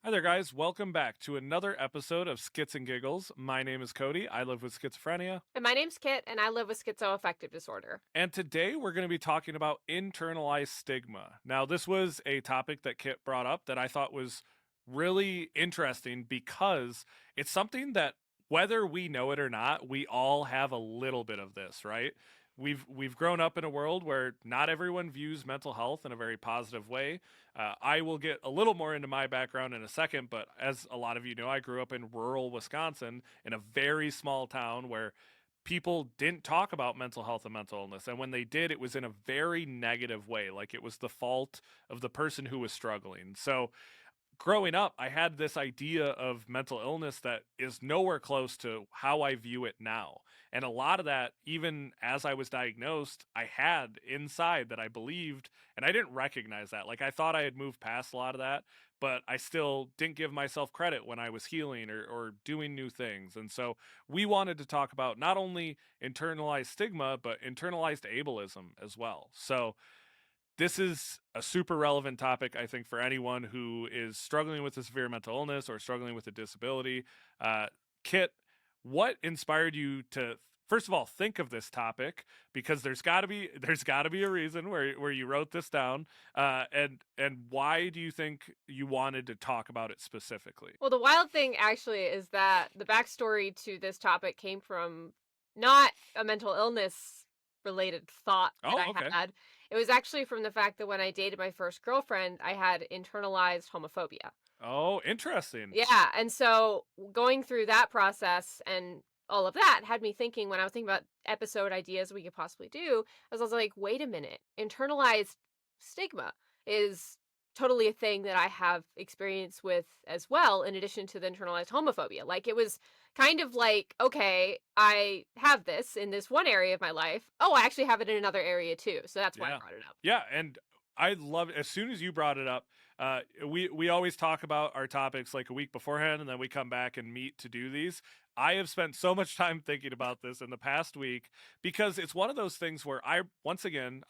Hi there, guys. Welcome back to another episode of Schiz and Giggles. My name is Kody. I live with schizophrenia. And my name's Kit, and I live with schizoaffective disorder. And today we're going to be talking about internalized stigma. Now, this was a topic that Kit brought up that I thought was really interesting because it's something that, whether we know it or not, we all have a little bit of this, right? We've grown up in a world where not everyone views mental health in a very positive way. I will get a little more into my background in a second, but as a lot of you know, I grew up in rural Wisconsin in a very small town where people didn't talk about mental health and mental illness. And when they did, it was in a very negative way. Like it was the fault of the person who was struggling. So growing up, I had this idea of mental illness that is nowhere close to how I view it now. And a lot of that, even as I was diagnosed, I had inside that I believed, and I didn't recognize that. Like I thought I had moved past a lot of that, but I still didn't give myself credit when I was healing or doing new things. And so we wanted to talk about not only internalized stigma, but internalized ableism as well. So this is a super relevant topic, I think, for anyone who is struggling with a severe mental illness or struggling with a disability. Uh, Kit, what inspired you to, first of all, think of this topic? Because there's got to be a reason where you wrote this down, and why do you think you wanted to talk about it specifically? Well, the wild thing actually is that the backstory to this topic came from not a mental illness related thought that Oh, I okay. had. It was actually from the fact that when I dated my first girlfriend, I had internalized homophobia. Oh, interesting. Yeah, and so going through that process and all of that had me thinking when I was thinking about episode ideas we could possibly do, I was like, wait a minute, internalized stigma is totally a thing that I have experience with as well, in addition to the internalized homophobia. Like it was kind of like, okay, I have this in this one area of my life. Oh, I actually have it in another area too. So that's why I Yeah. brought it up. Yeah, and I love as soon as you brought it up, we always talk about our topics like a week beforehand and then we come back and meet to do these. I have spent so much time thinking about this in the past week because it's one of those things where I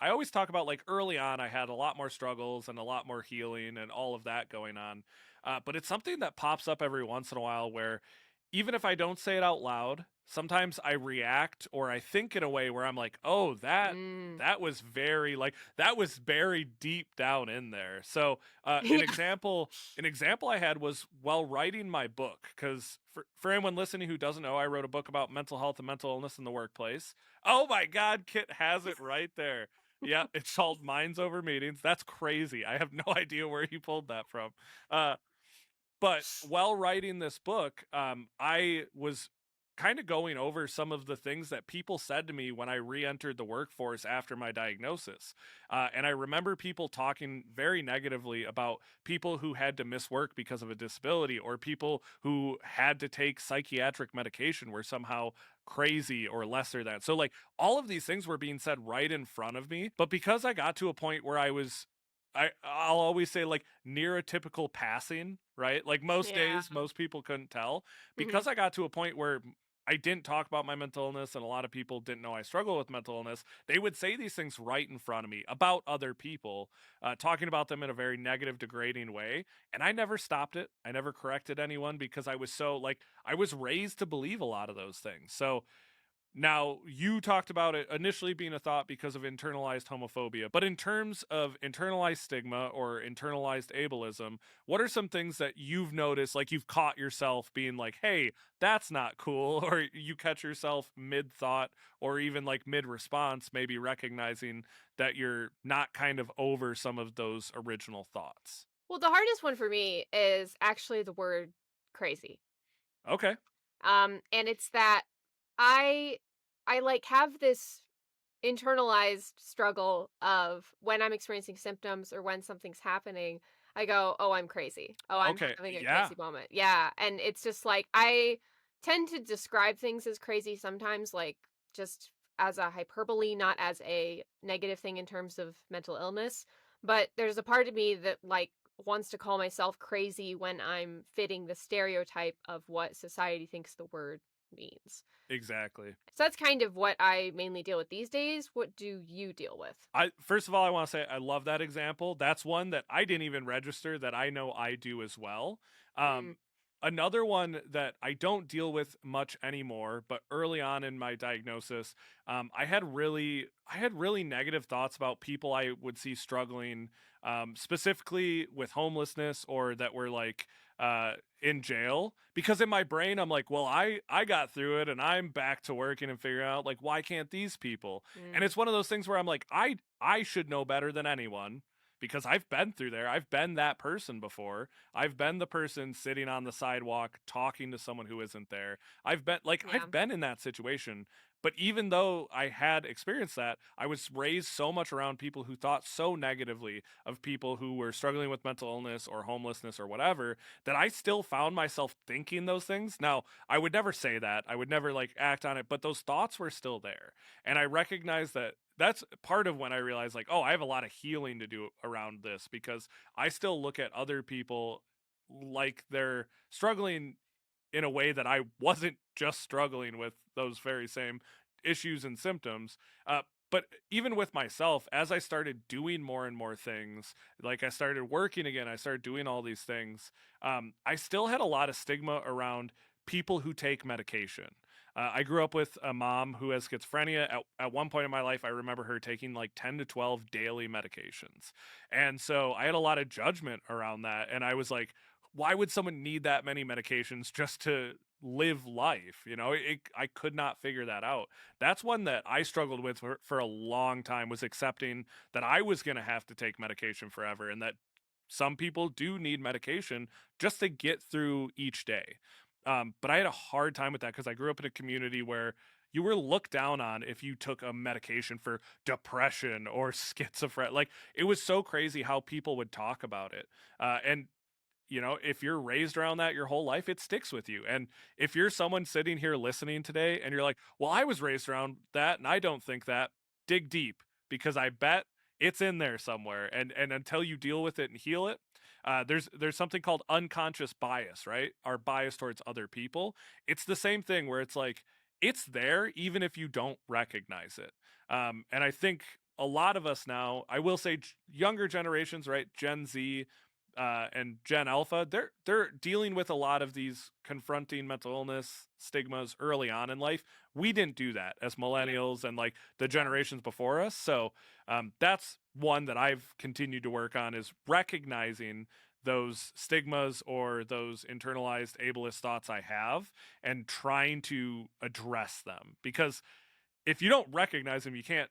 always talk about like early on I had a lot more struggles and a lot more healing and all of that going on. But it's something that pops up every once in a while where even if I don't say it out loud, sometimes I react or I think in a way where I'm like, "Oh, that Mm. that was very like that was buried deep down in there." So, Yeah. an example I had was while writing my book, because for anyone listening who doesn't know, I wrote a book about mental health and mental illness in the workplace. Oh my God, Kit has it right there. Yeah, it's called Minds Over Meetings. That's crazy. I have no idea where you pulled that from. Uh, but while writing this book, I was kind of going over some of the things that people said to me when I re-entered the workforce after my diagnosis. And I remember people talking very negatively about people who had to miss work because of a disability or people who had to take psychiatric medication were somehow crazy or lesser than. So like all of these things were being said right in front of me, but because I got to a point where I'll always say like near a typical passing, right? Like most Yeah. days, most people couldn't tell Mhm. because I got to a point where I didn't talk about my mental illness and a lot of people didn't know I struggle with mental illness. They would say these things right in front of me about other people, talking about them in a very negative, degrading way. And I never stopped it. I never corrected anyone because I was so like, I was raised to believe a lot of those things. So now, you talked about it initially being a thought because of internalized homophobia, but in terms of internalized stigma or internalized ableism, what are some things that you've noticed, like you've caught yourself being like, hey, that's not cool, or you catch yourself mid thought or even like mid response, maybe recognizing that you're not kind of over some of those original thoughts? Well, the hardest one for me is actually the word crazy. Okay. And it's that I I like have this internalized struggle of when I'm experiencing symptoms or when something's happening, I go, "Oh, I'm crazy. Oh, I'm Okay. having a Yeah. crazy moment." Yeah, and it's just like I tend to describe things as crazy sometimes like just as a hyperbole, not as a negative thing in terms of mental illness. But there's a part of me that like wants to call myself crazy when I'm fitting the stereotype of what society thinks the word means. Exactly. So that's kind of what I mainly deal with these days. What do you deal with? I first of all, I want to say I love that example. That's one that I didn't even register that I know I do as well. Mm, Um, Another one that I don't deal with much anymore, but early on in my diagnosis, I had really negative thoughts about people I would see struggling, specifically with homelessness or that were like in jail. Because in my brain, I'm like, well, I got through it and I'm back to working and figuring out like why can't these people? And mm, it's one of those things where I'm like, I should know better than anyone because I've been through there. I've been that person before. I've been the person sitting on the sidewalk talking to someone who isn't there. yeah. I've been in that situation. But even though I had experienced that, I was raised so much around people who thought so negatively of people who were struggling with mental illness or homelessness or whatever that I still found myself thinking those things. Now, I would never say that. I would never like act on it, but those thoughts were still there. And I recognize that that's part of when I realized like, oh, I have a lot of healing to do around this because I still look at other people like they're struggling in a way that I wasn't just struggling with those very same issues and symptoms. But even with myself, as I started doing more and more things, like I started working again, I started doing all these things. I still had a lot of stigma around people who take medication. I grew up with a mom who has schizophrenia. At one point in my life, I remember her taking like 10 to 12 daily medications. And so I had a lot of judgment around that. And I was like, why would someone need that many medications just to live life? I could not figure that out. That's one that I struggled with for a long time, was accepting that I was going to have to take medication forever and that some people do need medication just to get through each day. But I had a hard time with that because I grew up in a community where you were looked down on if you took a medication for depression or schizophrenia. Like, it was so crazy how people would talk about it. And if you're raised around that your whole life, it sticks with you. And if you're someone sitting here listening today and you're like, well, I was raised around that and I don't think that, dig deep because I bet it's in there somewhere. And until you deal with it and heal it, there's something called unconscious bias, right? Our bias towards other people. It's the same thing where it's like, it's there even if you don't recognize it. And I think a lot of us now, I will say younger generations, right? Gen Z, and Gen Alpha, they're dealing with a lot of these confronting mental illness stigmas early on in life. We didn't do that as Yeah. millennials and like the Yeah. generations before us. So that's one that I've continued to work on, is recognizing those stigmas or those internalized ableist thoughts I have and trying to address them. Because if you don't recognize them, you can't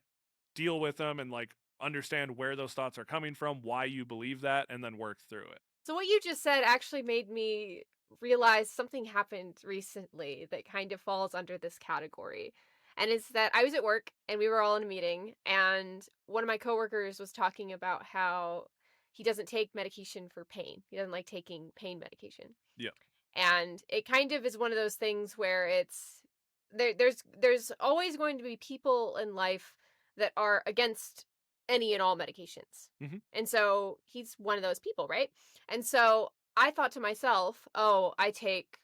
deal with them and like understand where those thoughts are coming from, why you believe that, and then work through it. So what you just said actually made me realize something happened recently that kind of falls under this category. And it's that I was at work and we were all in a meeting and one of my coworkers was talking about how he doesn't take medication for pain. He doesn't like taking pain medication. Yeah. And it kind of is one of those things where there's always going to be people in life that are against any and all medications. Hmm. And so he's one of those people, right? And so I thought to myself, "Oh, I take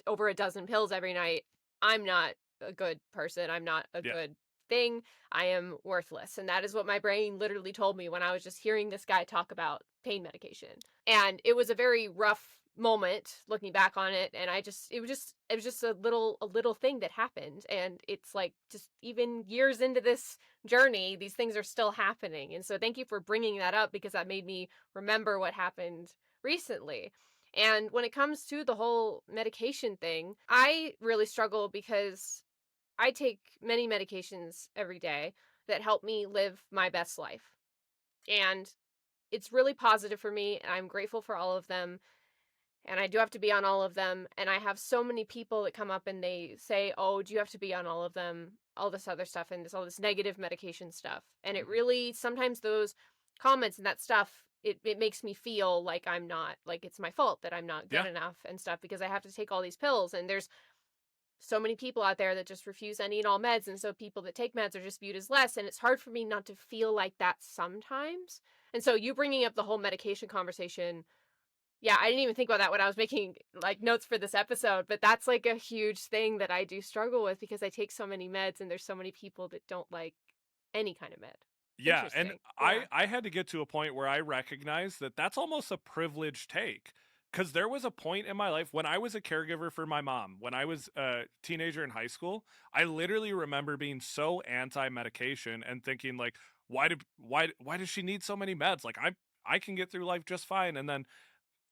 over a dozen pills every night. I'm not a good person. I'm not a Yeah. good thing. I am worthless." And that is what my brain literally told me when I was just hearing this guy talk about pain medication. And it was a very rough moment looking back on it, and it was just a little thing that happened, and it's like just even years into this journey these things are still happening. And so thank you for bringing that up because that made me remember what happened recently. And when it comes to the whole medication thing, I really struggle because I take many medications every day that help me live my best life. And it's really positive for me, and I'm grateful for all of them. And I do have to be on all of them. And I have so many people that come up and they say, "Oh, do you have to be on all of them?" All this other stuff and all this negative medication stuff. And it Hmm. really, sometimes those comments and that stuff, it makes me feel like I'm not, like it's my fault that I'm not good Yeah. enough and stuff because I have to take all these pills. And there's so many people out there that just refuse any and all meds. And so people that take meds are just viewed as less. And it's hard for me not to feel like that sometimes. And so you bringing up the whole medication conversation, yeah, I didn't even think about that when I was making, like, notes for this episode, but that's, like, a huge thing that I do struggle with because I take so many meds and there's so many people that don't like any kind of med. Yeah, and Interesting. I Yeah. I had to get to a point where I recognize that that's almost a privileged take. Because there was a point in my life when I was a caregiver for my mom, when I was a teenager in high school, I literally remember being so anti-medication and thinking like, why does she need so many meds? Like I can get through life just fine. And then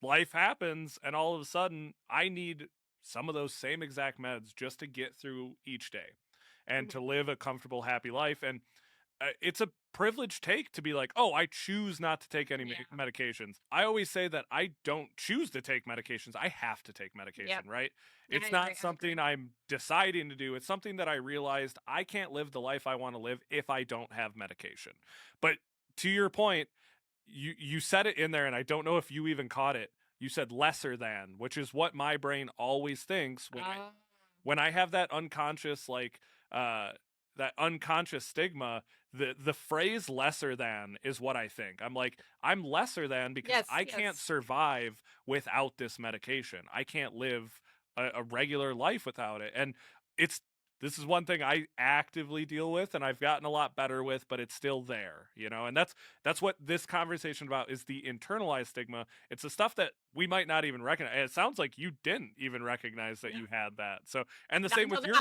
life happens and all of a sudden I need some of those same exact meds just to get through each day and to Mhm. live a comfortable, happy life. And it's a privileged take to be like, "Oh, I choose not to take any Yeah. medications." I always say that I don't choose to take medications. I have to take Yep. medication, right? I It's agree. not I agree. something I'm deciding to do. It's something that I realized I can't live the life I want to live if I don't have medication. But to your point, you said it in there and I don't know if you even caught it. You said lesser than, which is what my brain always thinks Uh, when I have that unconscious uh that unconscious stigma, the phrase lesser than is what I think. I'm like, I'm lesser than because yes. I can't Yes. survive without this medication. I can't live a regular life without it. And it's this is one thing I actively deal with and I've gotten a lot better with, but it's still there, you know? And that's what this conversation about is the internalized stigma. It's the stuff that we might not even recognize. And it sounds like you didn't even recognize that No, you had that. So, and the not same until with now.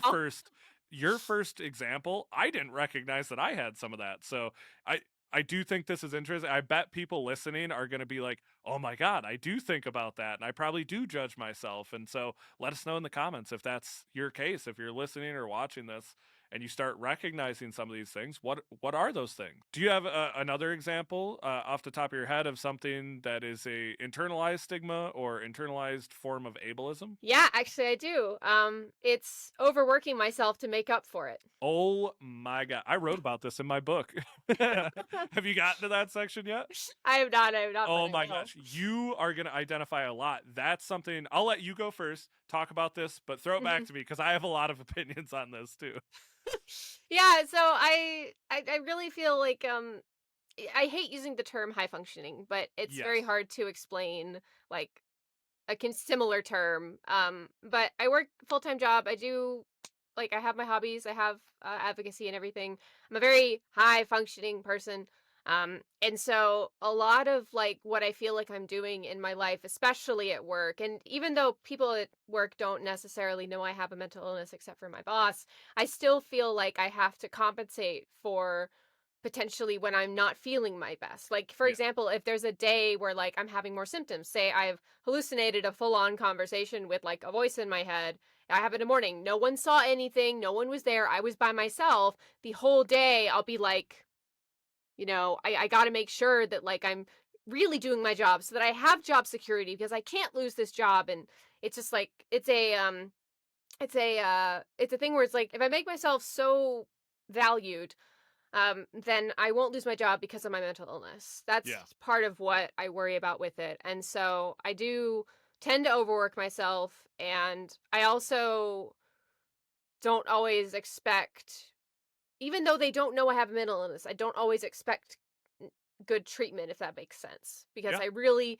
your first example, I didn't recognize that I had some of that. So, I I do think this is interesting. I bet people listening are going to be like, "Oh my god, I do think about that." And I probably do judge myself. And so, let us know in the comments if that's your case, if you're listening or watching this and you start recognizing some of these things. What are those things? Do you have another example off the top of your head of something that is a internalized stigma or internalized form of ableism? Yeah, actually, I do. It's overworking myself to make up for it. Oh my god, I wrote about this in my book. Have you gotten to that section yet? I have not. I have not, but Oh I my will. gosh, you are going to identify a lot. That's something I'll let you go first, talk about this, but throw it back Mhm. to me because I have a lot of opinions on this too. Yeah. So I really feel like I hate using the term high functioning, but it's very Yes. hard to explain like a similar term. But I work full time job. I do like I have my hobbies. I have advocacy and everything. I'm a very high functioning person. And so a lot of like what I feel like I'm doing in my life, especially at work, and even though people at work don't necessarily know I have a mental illness except for my boss, I still feel like I have to compensate for potentially when I'm not feeling my best. Like, for Yeah. example, if there's a day where like I'm having more symptoms, say I've hallucinated a full on conversation with like a voice in my head. I have it in the morning. No one saw anything. No one was there. I was by myself. The whole day, I'll be like, I got to make sure that like I'm really doing my job so that I have job security because I can't lose this job. And it's just like, it's a thing where it's like, if I make myself so valued then I won't lose my job because of my mental illness. That's Yeah. part of what I worry about with it. And so I do tend to overwork myself. And I also don't always expect, even though they don't know I have a mental illness, I don't always expect good treatment, if that makes sense. Because Yeah. I really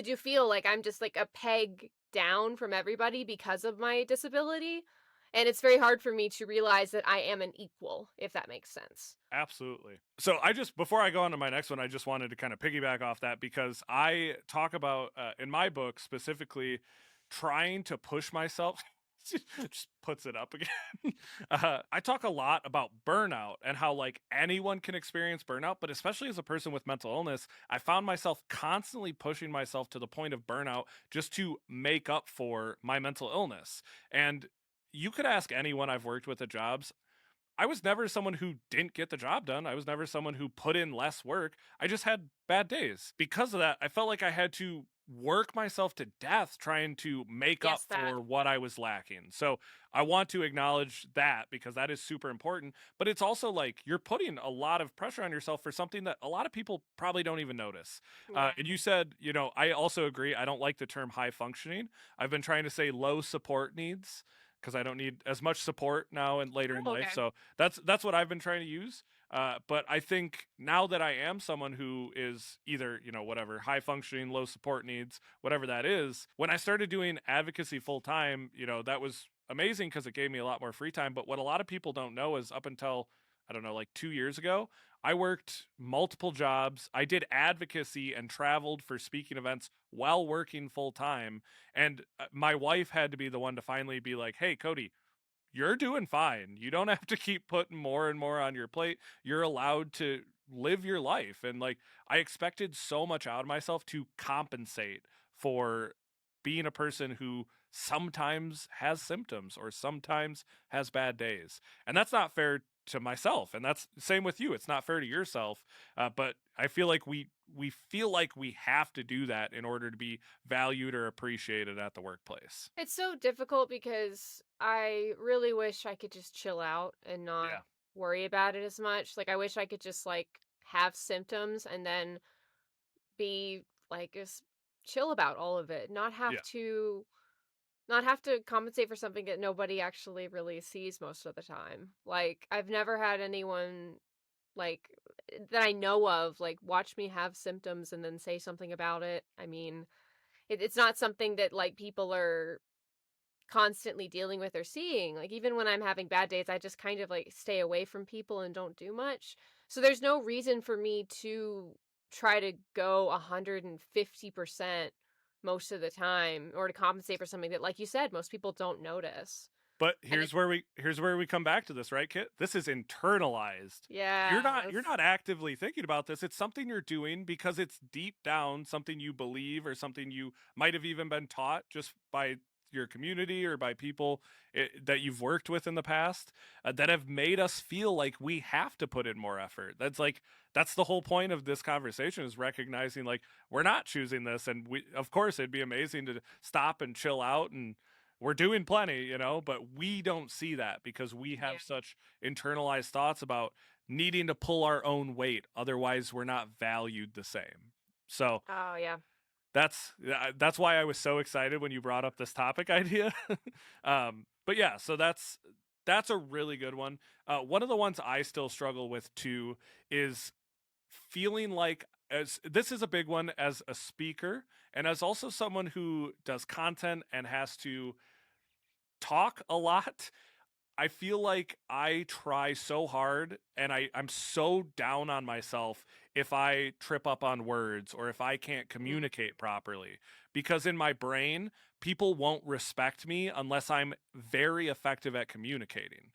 do feel like I'm just like a peg down from everybody because of my disability. And it's very hard for me to realize that I am an equal, if that makes sense. Absolutely. So I just before I go on to my next one, I just wanted to kind of piggyback off that because I talk about in my book specifically trying to push myself. Just puts it up again. I talk a lot about burnout and how like anyone can experience burnout, but especially as a person with mental illness, I found myself constantly pushing myself to the point of burnout just to make up for my mental illness. And you could ask anyone I've worked with at jobs. I was never someone who didn't get the job done. I was never someone who put in less work. I just had bad days. Because of that, I felt like I had to work myself to death trying to make up Yes, that. for what I was lacking. So I want to acknowledge that because that is super important. But it's also like you're putting a lot of pressure on yourself for something that a lot of people probably don't even notice. Yeah. And you said, I also agree. I don't like the term high functioning. I've been trying to say low support needs because I don't need as much support now and later in Oh, life. okay. So that's what I've been trying to use. But I think now that I am someone who is either, whatever, high functioning, low support needs, whatever that is, when I started doing advocacy full time, that was amazing because it gave me a lot more free time. But what a lot of people don't know is up until I don't know, like 2 years ago, I worked multiple jobs. I did advocacy and traveled for speaking events while working full time. And my wife had to be the one to finally be like, hey, Kody, you're doing fine. You don't have to keep putting more and more on your plate. You're allowed to live your life. And like, I expected so much out of myself to compensate for being a person who sometimes has symptoms or sometimes has bad days. And that's not fair to myself. And that's same with you. It's not fair to yourself. But I feel like we feel like we have to do that in order to be valued or appreciated at the workplace. It's so difficult because I really wish I could just chill out and not Yeah. worry about it as much. Like, I wish I could just, like, have symptoms and then be, like, just chill about all of it, Yeah. not have to compensate for something that nobody actually really sees most of the time. Like, I've never had anyone, like, that I know of, like, watch me have symptoms and then say something about it. I mean, it's not something that, like, people are constantly dealing with or seeing. Like, even when I'm having bad days, I just kind of, like, stay away from people and don't do much. So there's no reason for me to try to go 150% most of the time or to compensate for something that, like you said, most people don't notice. But And it here's where we come back to this, right, Kit? This is internalized. You're yes. not actively thinking about this. It's something you're doing because it's deep down something you believe or something you might have even been taught just by your community or by people that you've worked with in the past that have made us feel like we have to put in more effort. That's the whole point of this conversation is recognizing like we're not choosing this, and we of course it'd be amazing to stop and chill out and we're doing plenty, but we don't see that because we Yeah. have such internalized thoughts about needing to pull our own weight. Otherwise, we're not valued the same. So Oh, yeah. that's why I was so excited when you brought up this topic idea. But yeah, so that's a really good one. One of the ones I still struggle with too is feeling like as this is a big one as a speaker and as also someone who does content and has to talk a lot. I feel like I try so hard and I'm so down on myself if I trip up on words or if I can't Mm. communicate properly. Because in my brain, people won't respect me unless I'm very effective at communicating,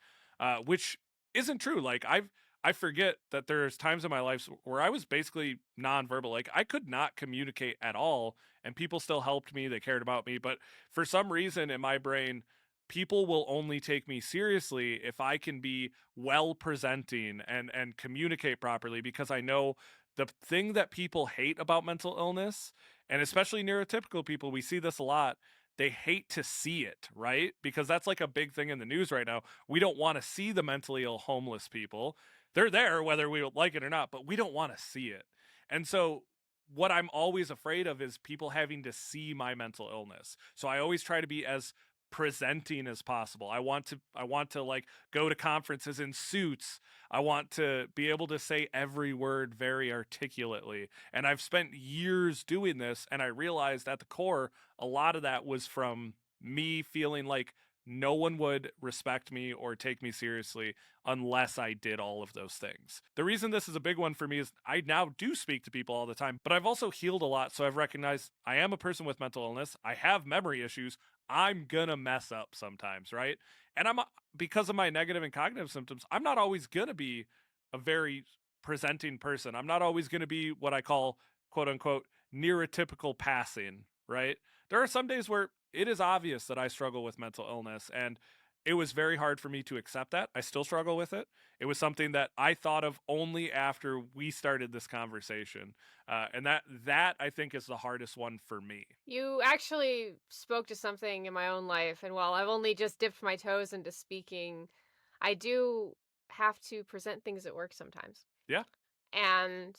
which isn't true. Like, I forget that there's times in my life where I was basically nonverbal. Like, I could not communicate at all, and people still helped me. They cared about me. But for some reason in my brain, people will only take me seriously if I can be well presenting and communicate properly because I know the thing that people hate about mental illness and especially neurotypical people, we see this a lot. They hate to see it, right? Because that's like a big thing in the news right now. We don't want to see the mentally ill homeless people. They're there whether we like it or not, but we don't want to see it. And so what I'm always afraid of is people having to see my mental illness. So I always try to be as presenting as possible. I want to like go to conferences in suits. I want to be able to say every word very articulately. And I've spent years doing this and I realized at the core a lot of that was from me feeling like no one would respect me or take me seriously unless I did all of those things. The reason this is a big one for me is I now do speak to people all the time, but I've also healed a lot. So I've recognized I am a person with mental illness. I have memory issues. I'm gonna mess up sometimes, right? And because of my negative and cognitive symptoms, I'm not always gonna be a very presenting person. I'm not always gonna be what I call quote unquote neurotypical passing, right? There are some days where it is obvious that I struggle with mental illness and it was very hard for me to accept that. I still struggle with it. It was something that I thought of only after we started this conversation, and that I think is the hardest one for me. You actually spoke to something in my own life, and while I've only just dipped my toes into speaking, I do have to present things at work sometimes. Yeah. And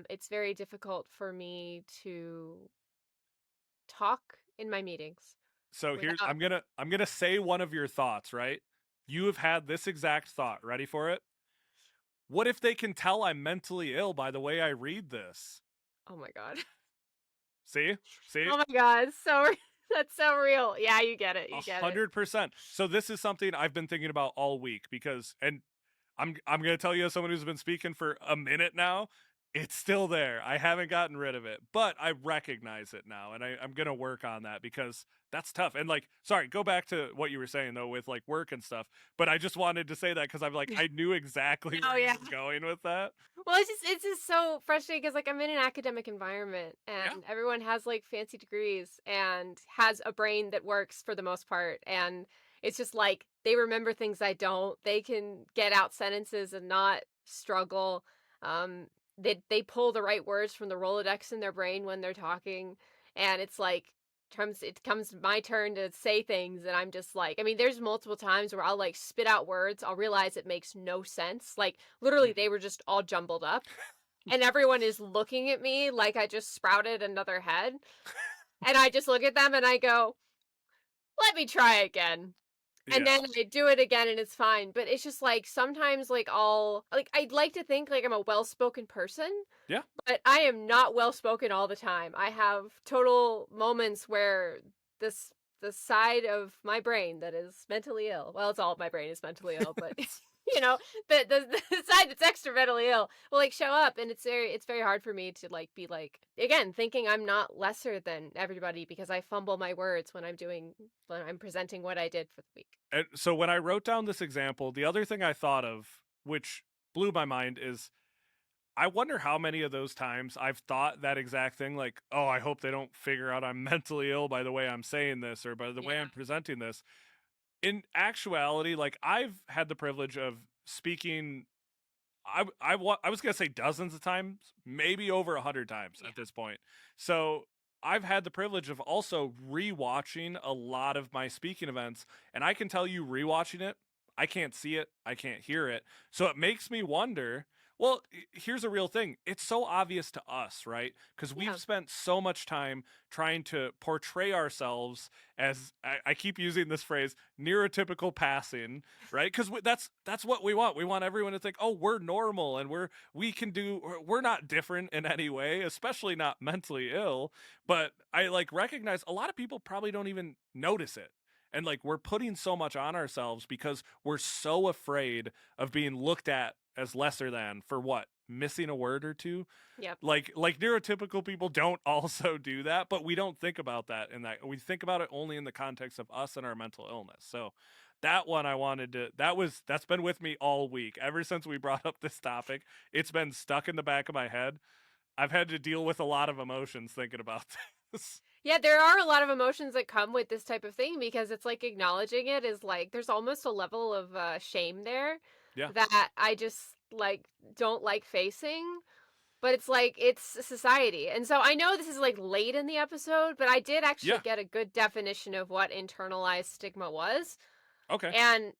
it's very difficult for me to talk in my meetings So here's without. I'm gonna say one of your thoughts, right? You have had this exact thought. Ready for it? What if they can tell I'm mentally ill by the way I read this? Oh my god. See? See? Oh my god, it's so that's so real. Yeah, you get it. A You get it. 100%. So this is something I've been thinking about all week because and I'm gonna tell you as someone who's been speaking for a minute now, it's still there. I haven't gotten rid of it, but I recognize it now, and I'm gonna work on that because that's tough. And like, sorry, go back to what you were saying though with like work and stuff. But I just wanted to say that because I'm like, I knew exactly Oh where you yeah. were going with that. Well, it's just so frustrating because like I'm in an academic environment Yeah. and everyone has like fancy degrees and has a brain that works for the most part, and it's just like they remember things I don't. They can get out sentences and not struggle. Um, they pull the right words from the Rolodex in their brain when they're talking, and it's like it comes my turn to say things and I'm just like, I mean, there's multiple times where I'll like spit out words, I'll realize it makes no sense. Like literally Mhm. they were just all jumbled up and everyone is looking at me like I just sprouted another head. And I just look at them and I go, "Let me try again." And Yeah. then I do it again and it's fine. But it's just like sometimes like I'd like to think like I'm a well-spoken person, Yeah. but I am not well spoken all the time. I have total moments where this the side of my brain that is mentally ill. Well, it's all of my brain is mentally ill, but you know, the side that's extra mentally ill will like show up, and it's very hard for me to like be like again thinking I'm not lesser than everybody because I fumble my words when I'm presenting what I did for the week. And so when I wrote down this example, the other thing I thought of, which blew my mind, is I wonder how many of those times I've thought that exact thing, like, oh, I hope they don't figure out I'm mentally ill by the way I'm saying this or by the way Yeah. I'm presenting this. In actuality, like, I've had the privilege of speaking. I was gonna say dozens of times, maybe over 100 times Yeah. at this point. So I've had the privilege of also rewatching a lot of my speaking events, and I can tell you, rewatching it, I can't see it, I can't hear it, so it makes me wonder. Well, here's a real thing. It's so obvious to us, right? Because we've Yeah. spent so much time trying to portray ourselves as I keep using this phrase, neurotypical passing, right? Because that's what we want. We want everyone to think, oh, we're normal and we can do. We're not different in any way, especially not mentally ill. But I like recognize a lot of people probably don't even notice it. And like we're putting so much on ourselves because we're so afraid of being looked at as lesser than for what, missing a word or two. Yep. Like neurotypical people don't also do that, but we don't think about that in that we think about it only in the context of us and our mental illness. So that one I wanted to that's been with me all week. Ever since we brought up this topic, it's been stuck in the back of my head. I've had to deal with a lot of emotions thinking about this. Yeah, there are a lot of emotions that come with this type of thing because it's like acknowledging it is like there's almost a level of shame there Yeah. that I just like don't like facing. But it's like it's a society. And so I know this is like late in the episode, but I did actually Yeah. get a good definition of what internalized stigma was. Okay. And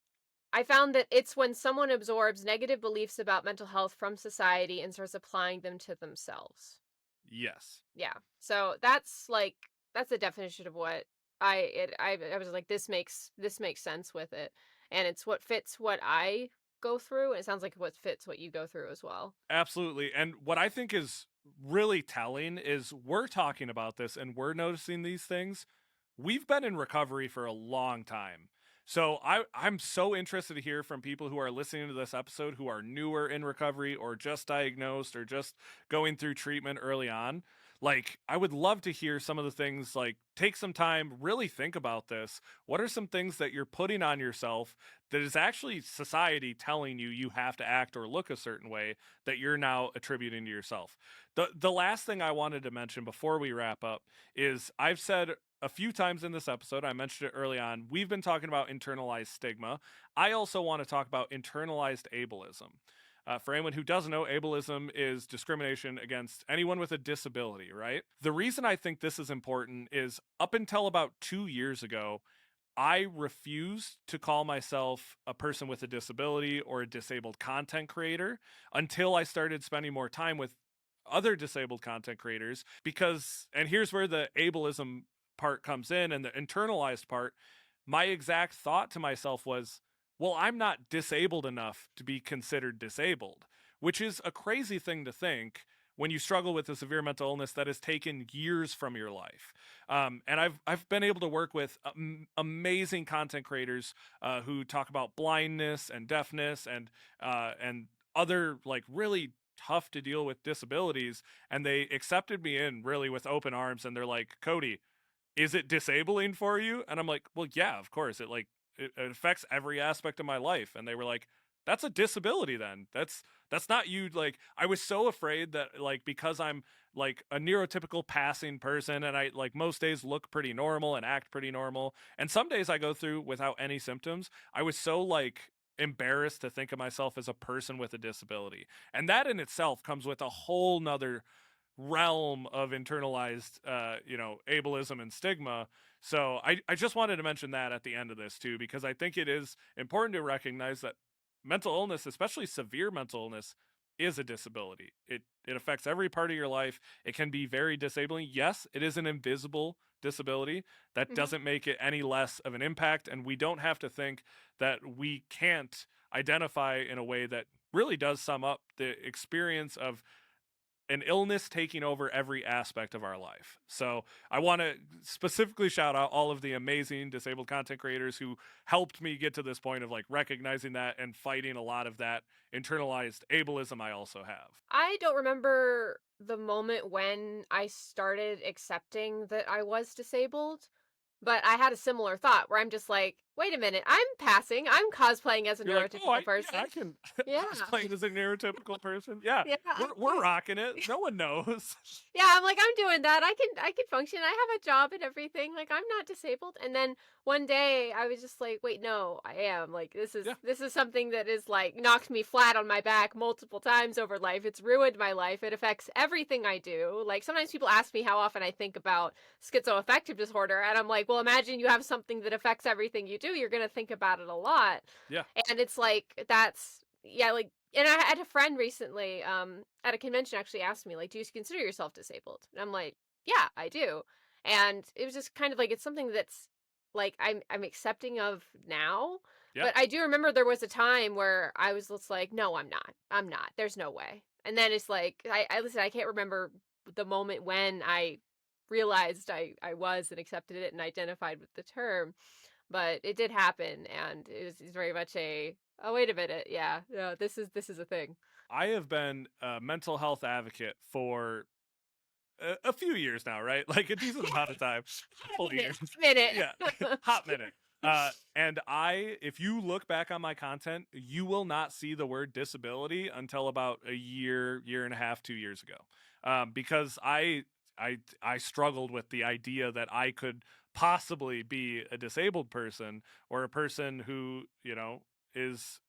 I found that it's when someone absorbs negative beliefs about mental health from society and starts applying them to themselves. Yes. Yeah. So that's a definition of what I was like this makes sense with it. And it's what fits what I go through and it sounds like what fits what you go through as well. Absolutely. And what I think is really telling is we're talking about this and we're noticing these things. We've been in recovery for a long time. So I'm so interested to hear from people who are listening to this episode who are newer in recovery or just diagnosed or just going through treatment early on. Like, I would love to hear some of the things, like, take some time, really think about this. What are some things that you're putting on yourself that is actually society telling you you have to act or look a certain way that you're now attributing to yourself? The last thing I wanted to mention before we wrap up is I've said a few times in this episode, I mentioned it early on, we've been talking about internalized stigma. I also want to talk about internalized ableism. For anyone who doesn't know, ableism is discrimination against anyone with a disability, right? The reason I think this is important is up until about 2 years ago, I refused to call myself a person with a disability or a disabled content creator until I started spending more time with other disabled content creators because, and here's where the ableism part comes in and the internalized part. My exact thought to myself was, well, I'm not disabled enough to be considered disabled, which is a crazy thing to think when you struggle with a severe mental illness that has taken years from your life. And I've been able to work with amazing content creators who talk about blindness and deafness and other like really tough to deal with disabilities, and they accepted me in really with open arms, and they're like, Kody, is it disabling for you? And I'm like, well, yeah, of course. It affects every aspect of my life. And they were like, that's a disability then. That's not you. Like, I was so afraid that like because I'm like a neurotypical passing person and I like most days look pretty normal and act pretty normal. And some days I go through without any symptoms. I was so like embarrassed to think of myself as a person with a disability. And that in itself comes with a whole nother realm of internalized ableism and stigma. So I just wanted to mention that at the end of this too, because I think it is important to recognize that mental illness, especially severe mental illness, is a disability. It affects every part of your life. It can be very disabling. Yes, it is an invisible disability. That Mhm. doesn't make it any less of an impact, and we don't have to think that we can't identify in a way that really does sum up the experience of an illness taking over every aspect of our life. So I want to specifically shout out all of the amazing disabled content creators who helped me get to this point of like recognizing that and fighting a lot of that internalized ableism I also have. I don't remember the moment when I started accepting that I was disabled, but I had a similar thought where I'm just like, "Wait a minute, I'm passing. I'm cosplaying as a You're like, oh, neurotypical I person." can Yeah. cosplaying as a neurotypical person. Yeah, Yeah, we're rocking it. No one knows. yeah, I'm like, "I'm doing that. I can function. I have a job and everything. Like, I'm not disabled." And then one day I was just like, "Wait, no, I am. Like, this is Yeah, this is something that is like knocked me flat on my back multiple times over life. It's ruined my life. It affects everything I do." Like, sometimes people ask me how often I think about schizoaffective disorder, and I'm like, "Well, imagine you have something that affects everything you do. You're going to think about it a lot." yeah. And it's like that's yeah, like and I had a friend recently, at a convention actually asked me, like, "Do you consider yourself disabled?" And I'm like, "Yeah, I do." And it was just kind of like it's something that's like I'm accepting of now. Yeah. But I do remember there was a time where I was just like, "No, I'm not. I'm not. There's no way." And then it's like I listen, I can't remember the moment when I realized I was and accepted it and identified with the term, but it did happen, and it's very much a, "Oh, wait a minute, yeah, no, this is a thing." I have been a mental health advocate for a few years now, right? Like a decent amount of time, couple of Minute, years. minute. Yeah, hot minute. And if you look back on my content, you will not see the word disability until about a year, year and a half, 2 years ago, because I struggled with the idea that I could possibly be a disabled person or a person who is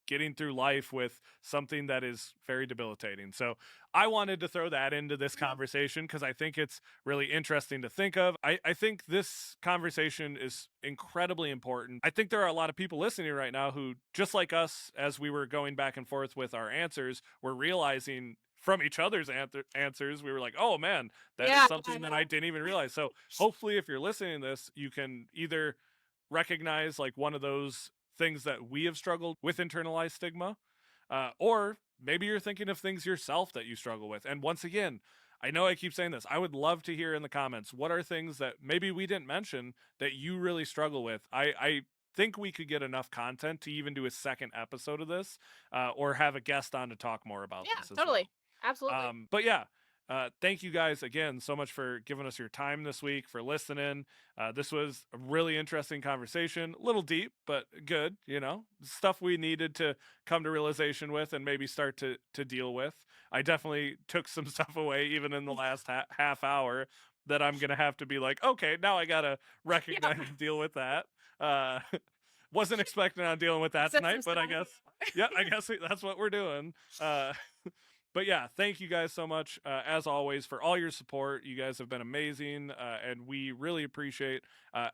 getting through life with something that is very debilitating. So I wanted to throw that into this conversation because I think it's really interesting to think of. I think this conversation is incredibly important. I think there are a lot of people listening right now who, just like us, as we were going back and forth with our answers, were realizing from each other's answers, we were like, oh man, that is Yeah, something that I didn't even realize. So hopefully, if you're listening to this, you can either recognize like one of those things that we have struggled with internalized stigma, or maybe you're thinking of things yourself that you struggle with. And once again, I know I keep saying this, I would love to hear in the comments what are things that maybe we didn't mention that you really struggle with. I think we could get enough content to even do a second episode of this, or have a guest on to talk more about yeah, this as well. totally. Absolutely. But yeah, thank you guys again so much for giving us your time this week, for listening. This was a really interesting conversation, a little deep, but good, stuff we needed to come to realization with and maybe start to deal with. I definitely took some stuff away even in the last half hour that I'm going to have to be like, okay, now I got to Yeah, recognize and deal with that. Uh, wasn't expecting on dealing with that set tonight, some but I stuff. guess, yeah, I guess that's what we're doing. Uh, but yeah, thank you guys so much, as always, for all your support. You guys have been amazing, and we really appreciate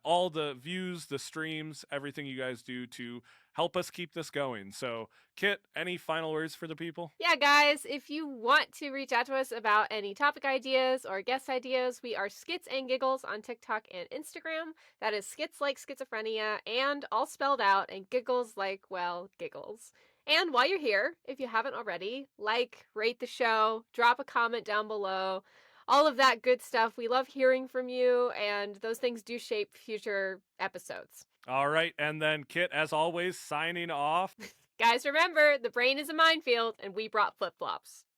all the views, the streams, everything you guys do to help us keep this going. So, Kit, any final words for the people? Yeah, guys, if you want to reach out to us about any topic ideas or guest ideas, we are Skits and Giggles on TikTok and Instagram. That is skits like schizophrenia and all spelled out, and giggles like, well, giggles. And while you're here, if you haven't already, like, rate the show, drop a comment down below, all of that good stuff. We love hearing from you, and those things do shape future episodes. All right. And then Kit, as always, signing off. Guys, remember, the brain is a minefield, and we brought flip flops.